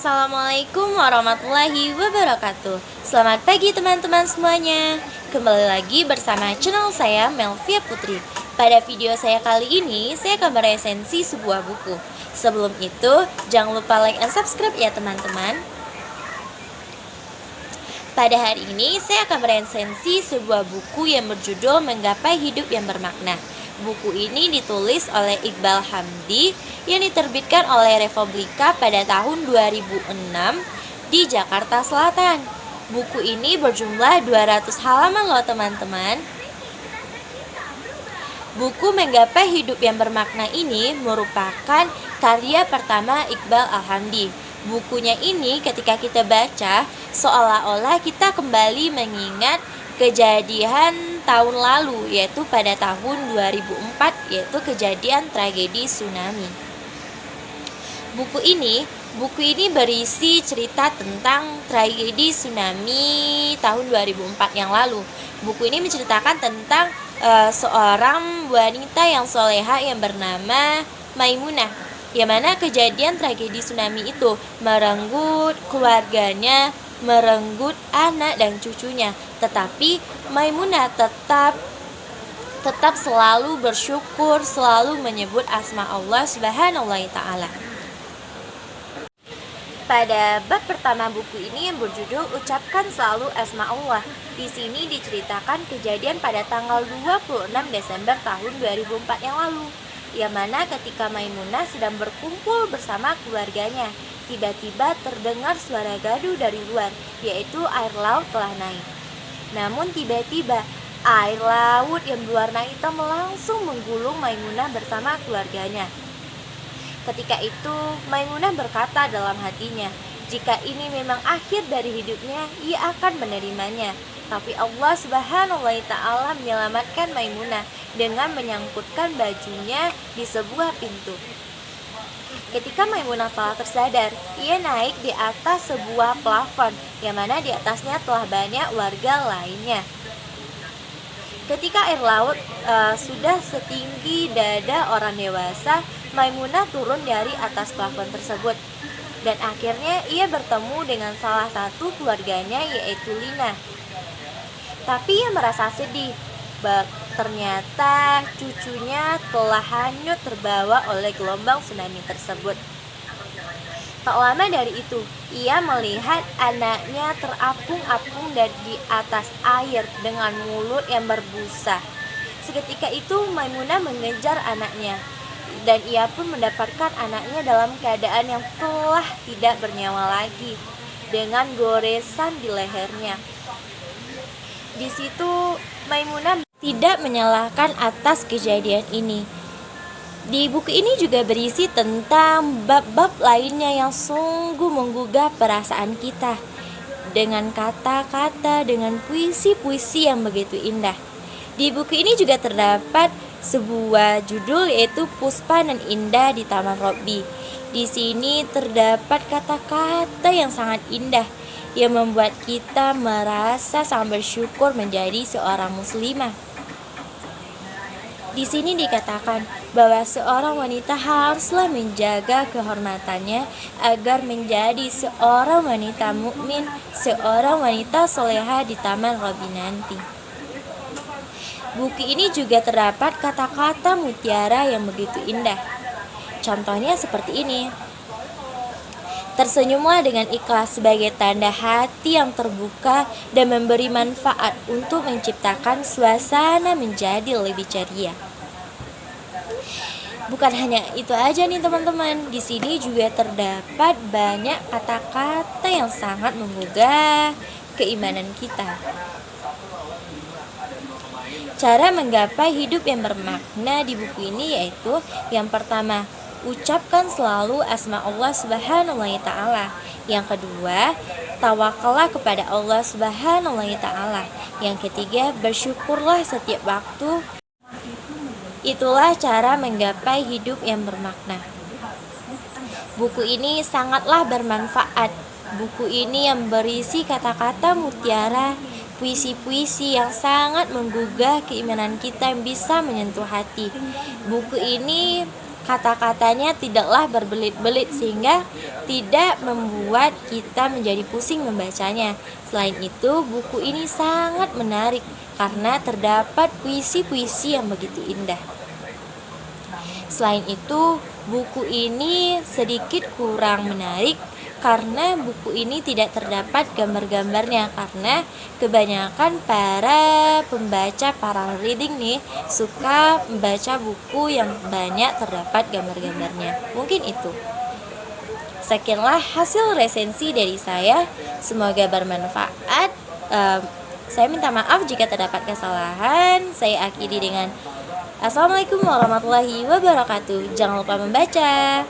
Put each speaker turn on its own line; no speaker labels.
Assalamualaikum warahmatullahi wabarakatuh. Selamat pagi teman-teman semuanya. Kembali lagi bersama channel saya Melvia Putri. Pada video saya kali ini, saya akan meresensi sebuah buku. Sebelum itu, jangan lupa like and subscribe ya teman-teman. Pada hari ini, saya akan meresensi sebuah buku yang berjudul Menggapai Hidup yang Bermakna. Buku ini ditulis oleh Iqbal Hamdi yang diterbitkan oleh Republika pada tahun 2006 di Jakarta Selatan. Buku ini berjumlah 200 halaman loh teman-teman. Buku Menggapai Hidup yang Bermakna ini merupakan karya pertama Iqbal Hamdi. Bukunya ini ketika kita baca seolah-olah kita kembali mengingat kejadian tahun lalu, yaitu pada tahun 2004, yaitu kejadian tragedi tsunami. Buku ini berisi cerita tentang tragedi tsunami tahun 2004 yang lalu. Buku ini menceritakan tentang seorang wanita yang soleha yang bernama Maimunah, yang mana kejadian tragedi tsunami itu merenggut keluarganya, merenggut anak dan cucunya. Tetapi Maimunah tetap selalu bersyukur, selalu menyebut asma Allah Subhanahu wa ta'ala. Pada bab pertama buku ini yang berjudul Ucapkan Selalu Asma Allah, di sini diceritakan kejadian pada tanggal 26 Desember tahun 2004 yang lalu, yang mana ketika Maimunah sedang berkumpul bersama keluarganya, tiba-tiba terdengar suara gaduh dari luar, yaitu air laut telah naik. Namun tiba-tiba air laut yang berwarna hitam langsung menggulung Maimunah bersama keluarganya. Ketika itu Maimunah berkata dalam hatinya, jika ini memang akhir dari hidupnya, ia akan menerimanya. Tapi Allah Subhanahu wa ta'ala menyelamatkan Maimunah dengan menyangkutkan bajunya di sebuah pintu. Ketika Maimunah telah tersadar, ia naik di atas sebuah plafon, yang mana di atasnya telah banyak warga lainnya. Ketika air laut sudah setinggi dada orang dewasa, Maimunah turun dari atas plafon tersebut. Dan akhirnya ia bertemu dengan salah satu keluarganya, yaitu Lina. Tapi ia merasa sedih. Ternyata cucunya telah hanyut terbawa oleh gelombang tsunami tersebut. Tak lama dari itu, ia melihat anaknya terapung-apung di atas air dengan mulut yang berbusa. Seketika itu Maimunah mengejar anaknya, dan ia pun mendapatkan anaknya dalam keadaan yang telah tidak bernyawa lagi, dengan goresan di lehernya. Di situ Maimunah tidak menyalahkan atas kejadian ini. Di buku ini juga berisi tentang bab-bab lainnya yang sungguh menggugah perasaan kita, dengan kata-kata, dengan puisi-puisi yang begitu indah. Di buku ini juga terdapat sebuah judul, yaitu Puspa Nan Indah di Taman Robbi. Di sini terdapat kata-kata yang sangat indah yang membuat kita merasa sangat bersyukur menjadi seorang muslimah. Di sini dikatakan bahwa seorang wanita haruslah menjaga kehormatannya agar menjadi seorang wanita mukmin, seorang wanita soleha di Taman Robbi nanti. Buku ini juga terdapat kata-kata mutiara yang begitu indah. Contohnya seperti ini. Tersenyumlah dengan ikhlas sebagai tanda hati yang terbuka dan memberi manfaat untuk menciptakan suasana menjadi lebih ceria. Bukan hanya itu aja nih teman-teman, di sini juga terdapat banyak kata-kata yang sangat menggugah keimanan kita. Cara menggapai hidup yang bermakna di buku ini yaitu yang pertama, ucapkan selalu asma Allah Subhanahu wa ta'ala. Yang kedua, tawakallah kepada Allah Subhanahu wa ta'ala. Yang ketiga, bersyukurlah setiap waktu. Itulah cara menggapai hidup yang bermakna. Buku ini sangatlah bermanfaat. Buku ini yang berisi kata-kata mutiara, puisi-puisi yang sangat menggugah keimanan kita yang bisa menyentuh hati. Buku ini Kata-katanya tidaklah berbelit-belit sehingga tidak membuat kita menjadi pusing membacanya. Selain itu, buku ini sangat menarik karena terdapat puisi-puisi yang begitu indah. Selain itu, buku ini sedikit kurang menarik karena buku ini tidak terdapat gambar-gambarnya, karena kebanyakan para pembaca para reading nih suka membaca buku yang banyak terdapat gambar-gambarnya. Mungkin itu. Sekianlah hasil resensi dari saya. Semoga bermanfaat. Saya minta maaf jika terdapat kesalahan. Saya akhiri dengan Assalamualaikum warahmatullahi wabarakatuh. Jangan lupa membaca.